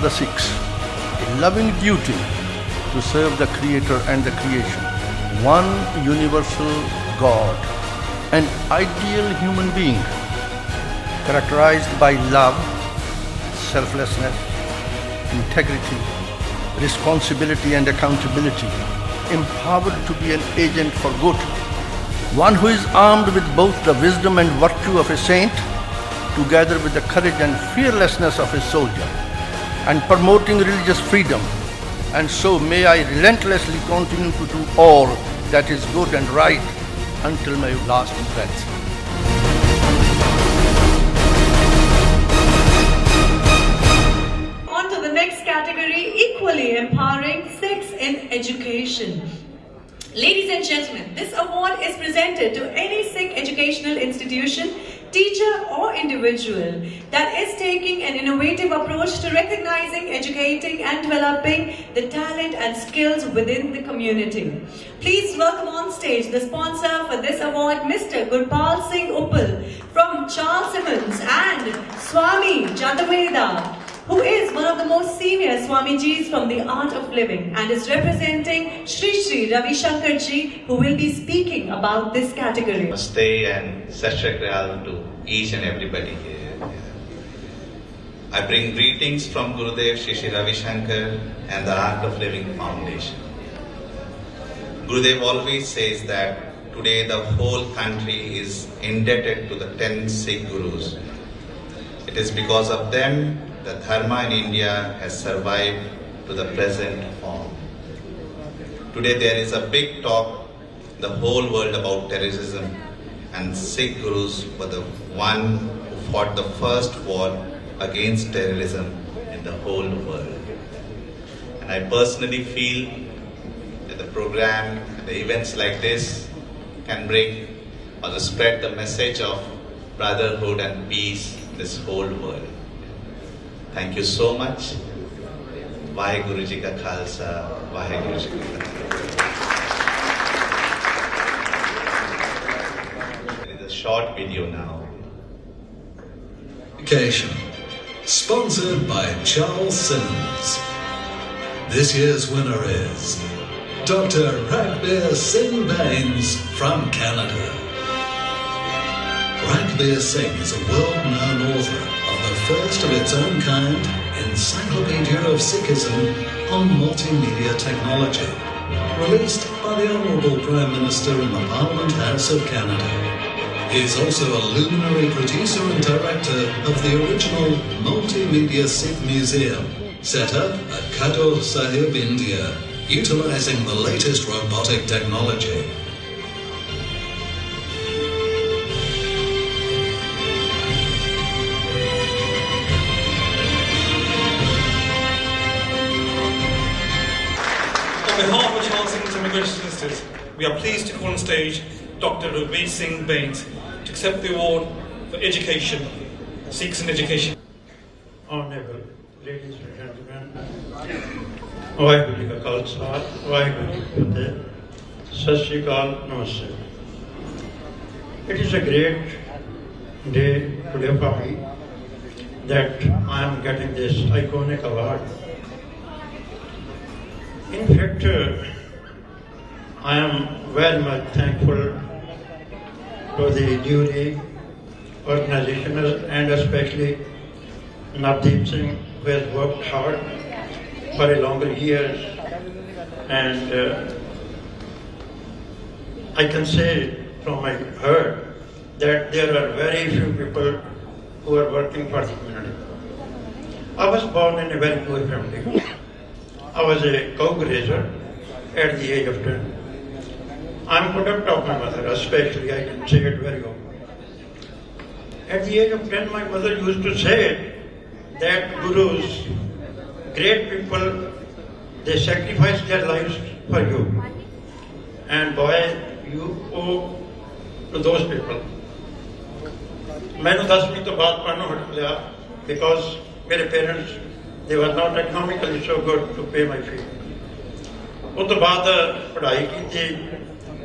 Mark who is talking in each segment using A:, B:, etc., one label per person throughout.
A: the Sikhs, a loving duty to serve the Creator and the creation, one universal God, an ideal human being, characterized by love, selflessness, integrity, responsibility and accountability, empowered to be an agent for good, one who is armed with both the wisdom and virtue of a saint, together with the courage and fearlessness of a soldier, and promoting religious freedom. And so may I relentlessly continue to do all that is good and right until my last breath.
B: On to the next category, equally empowering Sikhs in education. Ladies and gentlemen, this award is presented to any Sikh educational institution, teacher or individual that is taking an innovative approach to recognizing, educating and developing the talent and skills within the community. Please welcome on stage the sponsor for this award, Mr. Gurpal Singh Uppal from Charles Simmons and Swami Jadaveda, who is one of the most senior Swamijis from the Art of Living and is representing Shri Shri Ravi Shankar Ji, who will be speaking about this category.
C: Namaste and Sat Shri Akal to each and everybody here. I bring greetings from Gurudev Shri Shri Ravi Shankar and the Art of Living Foundation. Gurudev always says that today the whole country is indebted to the 10 Sikh Gurus. It is because of them the Dharma in India has survived to the present form. Today there is a big talk in the whole world about terrorism, and Sikh Gurus were the one who fought the first war against terrorism in the whole world. And I personally feel that the program, the events like this can bring or spread the message of brotherhood and peace in this whole world. Thank you so much. Vaheguru Ji Ka Khalsa, Vaheguru Ji Ki Fateh. There is a short video now.
D: Education, sponsored by Charles Simmons. This year's winner is Dr. Raghbir Singh Bains from Canada. Raghbir Singh is a world-known author of the first of its own kind Encyclopedia of Sikhism on Multimedia Technology, released by the Honourable Prime Minister in the Parliament House of Canada. He is also a luminary producer and director of the original Multimedia Sikh Museum, set up at Khadur Sahib, India, utilising the latest robotic technology.
E: On behalf of Charles Simmons Immigration Solicitors, we are pleased to call on stage Dr. Raghbir Singh Bains to accept the award for education, Sikhs in education.
F: Honourable ladies and gentlemen, Vaheguru Ji Ka Khalsa, Vaheguru Ji Ki Fateh, Sat Shri Akal, Namaste. It is a great day today for me that I am getting this iconic award. In fact, I am very much thankful to the jury, organization, and especially Navdeep Singh, who has worked hard for a longer years, and I can say from my heart that there are very few people who are working for the community. I was born in a very poor family. I was a cow grazer at the age of 10. I'm product of my mother, especially I can say it very well. At the age of 10, my mother used to say that gurus, great people, they sacrifice their lives for you. And boy, you owe to those people. मैंने 10वीं तो बाद पढ़ना हट लिया because मेरे parents, they were not economically so good to pay my fee. उस तो बाद पढ़ाई की थी.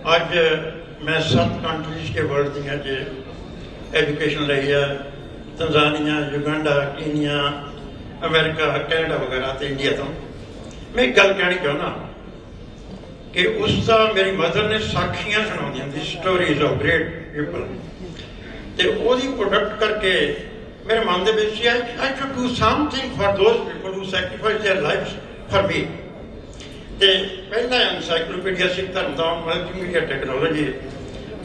F: आज मैं 7 countries के world दियां जे education रही है. Tanzania, Uganda, Kenya, America Canada ਵਗੈਰਾ ਤੇ ਇੰਡੀਆ ਤੋਂ। ਮੈਂ ਇੱਕ ਗੱਲ ਕਹਿਣੀ ਚਾਹੁੰਦਾ ਕਿ ਉਸ ਦਾ ਮੇਰੀ ਮਦਰ ਨੇ ਸਾਖੀਆਂ ਸੁਣਾਉਂਦੀ ਹੁੰਦੀ, ਸਟੋਰੀਜ਼ ਆਫ ਗ੍ਰੇਟ ਪੀਪਲ, ਤੇ ਉਹਦੀ ਪ੍ਰੋਡਕਟ ਕਰਕੇ ਮੇਰੇ ਮਨ ਦੇ ਵਿੱਚ I should do something for those people who sacrifice their lives for me. ਤੇ ਪਹਿਲਾ ਐਨਸਾਈਕਲੋਪੀਡੀਆ ਸਿੱਖ ਧਰਮ ਦਾ ਮਲਟੀਮੀਡੀਆ ਟੈਕਨੋਲੋਜੀ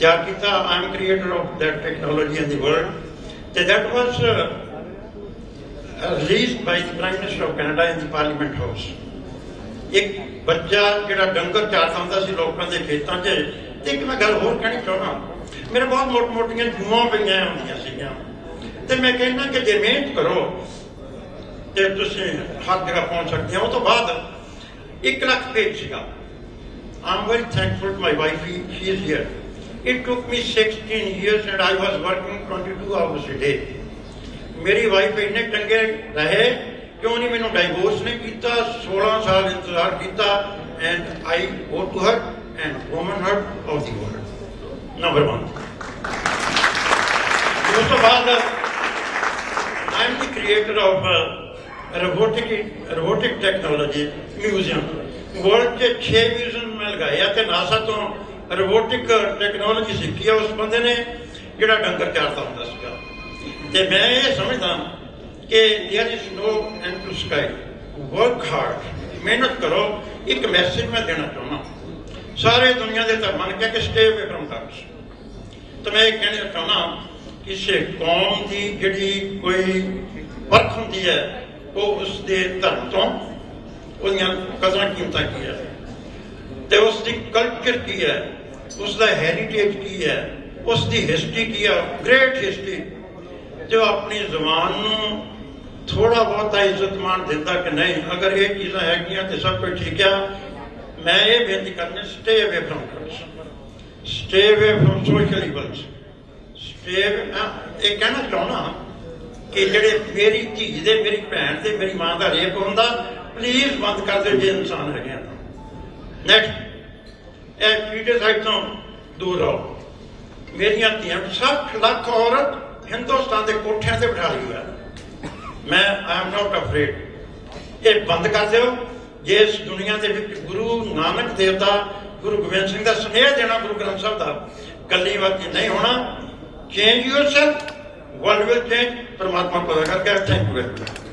F: ਤਿਆਰ ਕੀਤਾ। I am creator of that technology in the world, ਤੇ that was released by the Prime Minister of Canada in the Parliament House। ਇੱਕ ਬੱਚਾ ਜਿਹੜਾ ਡੰਗਰ ਚਾਰਦਾ ਹੁੰਦਾ ਸੀ ਲੋਕਾਂ ਦੇ ਖੇਤਾਂ 'ਚ। ਤੇ ਇੱਕ ਮੈਂ ਗੱਲ ਹੋਰ ਕਹਿਣੀ ਚਾਹੁੰਦਾ, ਮੇਰੇ ਬਹੁਤ ਮੋਟੀਆਂ ਜੂਆਂ ਪਈਆਂ ਹੁੰਦੀਆਂ ਸੀਗੀਆਂ, ਤੇ ਮੈਂ ਕਹਿੰਦਾ ਕਿ ਜੇ ਮਿਹਨਤ ਕਰੋ ਤੇ ਤੁਸੀਂ ਹਰ ਜਗ੍ਹਾ ਪਹੁੰਚ ਸਕਦੇ ਹੋ। ਉਹ ਤੋਂ ਬਾਅਦ 1 ਲੱਖ ਪੇਜ ਸੀਗਾ। I am very thankful to my wife, she is here। It took me 16 years and I was working 22 hours a day। ਮੇਰੀ ਵਾਈਫ ਇੰਨੇ ਚੰਗੇ ਰਹੇ ਕਿਉਂ ਨਹੀਂ ਮੈਨੂੰ ਡਾਈਵੋਰਸ ਨਹੀਂ ਕੀਤਾ। 16 ਸਾਲ ਇੰਤਜ਼ਾਰ ਕੀਤਾ and I go to her and womanhood of the world number 1। ਉਸ ਤੋਂ ਬਾਅਦ I am the creator of robotic technology museum. World 'ਚ 6 ਮਿਊਜ਼ੀਅਮ ਮੈਂ ਲਗਾਏ ਆ, ਤੇ ਨਾਸਾ ਤੋਂ ਰੋਬੋਟਿਕ ਟੈਕਨੋਲੋਜੀ ਸਿੱਖੀ ਆ ਉਸ ਬੰਦੇ ਨੇ ਜਿਹੜਾ ਡੰਗਰ ਚਾਰਦਾ ਹੁੰਦਾ ਸੀਗਾ। ਤੇ ਮੈਂ ਇਹ ਸਮਝਦਾ ਕਿ there is no end to sky, work hard, ਮਿਹਨਤ ਕਰੋ। ਇੱਕ ਮੈਸੇਜ ਮੈਂ ਦੇਣਾ ਚਾਹੁੰਦਾ ਸਾਰੇ ਦੁਨੀਆ ਦੇ ਧਰਮਾਂ ਨੂੰ ਕਿ ਸਟੇ ਅਵੇ ਫਰਮ ਡਰੱਗਸ। ਤਾਂ ਮੈਂ ਇਹ ਕਹਿਣਾ ਚਾਹੁੰਦਾ ਕਿਸੇ ਕੌਮ ਦੀ ਜਿਹੜੀ ਕੋਈ ਪਰਖ ਹੁੰਦੀ ਹੈ ਉਹ ਉਸ ਦੇ ਧਰਮ ਤੋਂ, ਉਹਦੀਆਂ ਕਦਰਾਂ ਕੀਮਤਾਂ ਕੀ ਹੈ, ਤੇ ਉਸ ਦੀ ਕਲਚਰ ਕੀ ਹੈ, ਉਸ ਦਾ ਹੈਰੀਟੇਜ ਕੀ ਹੈ, ਉਸ ਦੀ ਹਿਸਟਰੀ ਕੀ ਹੈ, ਗ੍ਰੇਟ ਹਿਸਟਰੀ। ਜੋ ਆਪਣੀ ਜ਼ਬਾਨ ਨੂੰ ਥੋੜਾ ਬਹੁਤਾ ਇੱਜ਼ਤ ਮਾਣ ਦਿੰਦਾ ਕਿ ਨਹੀਂ, ਅਗਰ ਇਹ ਚੀਜ਼ਾਂ ਹੈਗੀਆਂ ਤੇ ਸਭ ਕੁਝ ਠੀਕ ਆ। ਮੈਂ ਇਹ ਬੇਨਤੀ ਕਰਨੀ, stay away from drugs, stay away from social evils, stay. ਇਹ ਕਹਿਣਾ ਚਾਹੁੰਦਾ ਕਿ ਜਿਹੜੇ ਮੇਰੀ ਧੀ ਦੇ, ਮੇਰੀ ਭੈਣ ਤੇ ਮੇਰੀ ਮਾਂ ਦਾ ਰੇਪ ਹੁੰਦਾ, ਪਲੀਜ਼ ਬੰਦ ਕਰ ਦਿਓ ਜੇ ਇਨਸਾਨ ਹੈਗੇ ਆ। ਨੈਕਸਟ, ਇਹ ਕ੍ਰਿਟਿਸਾਈਡ ਤੋਂ ਦੂਰ ਰਹੋ। ਮੇਰੀਆਂ ਧੀਆਂ 60 ਲੱਖ ਔਰਤ ਹਿੰਦੁਸਤਾਨ ਦੇ ਕੋਠਿਆਂ ਤੇ ਬਿਠਾ ਲਈ ਹੋਇਆ। ਮੈਂ ਆਈ ਐਮ ਨਾਟ ਅਫਰੇਡ। ਇਹ ਬੰਦ ਕਰ ਦਿਓ। ਜੇ ਇਸ ਦੁਨੀਆ ਦੇ ਵਿੱਚ ਗੁਰੂ ਨਾਨਕ ਦੇਵ ਦਾ, ਗੁਰੂ ਗੋਬਿੰਦ ਸਿੰਘ ਦਾ ਸੁਨੇਹਾ ਦੇਣਾ ਗੁਰੂ ਗ੍ਰੰਥ ਸਾਹਿਬ ਦਾ ਗੱਲੀ ਬਾਤੀ ਨਹੀਂ ਹੋਣਾ। Change yourself, world will change. ਪਰਮਾਤਮਾ ਪਤਾ ਕਰਕੇ। Thank you very much.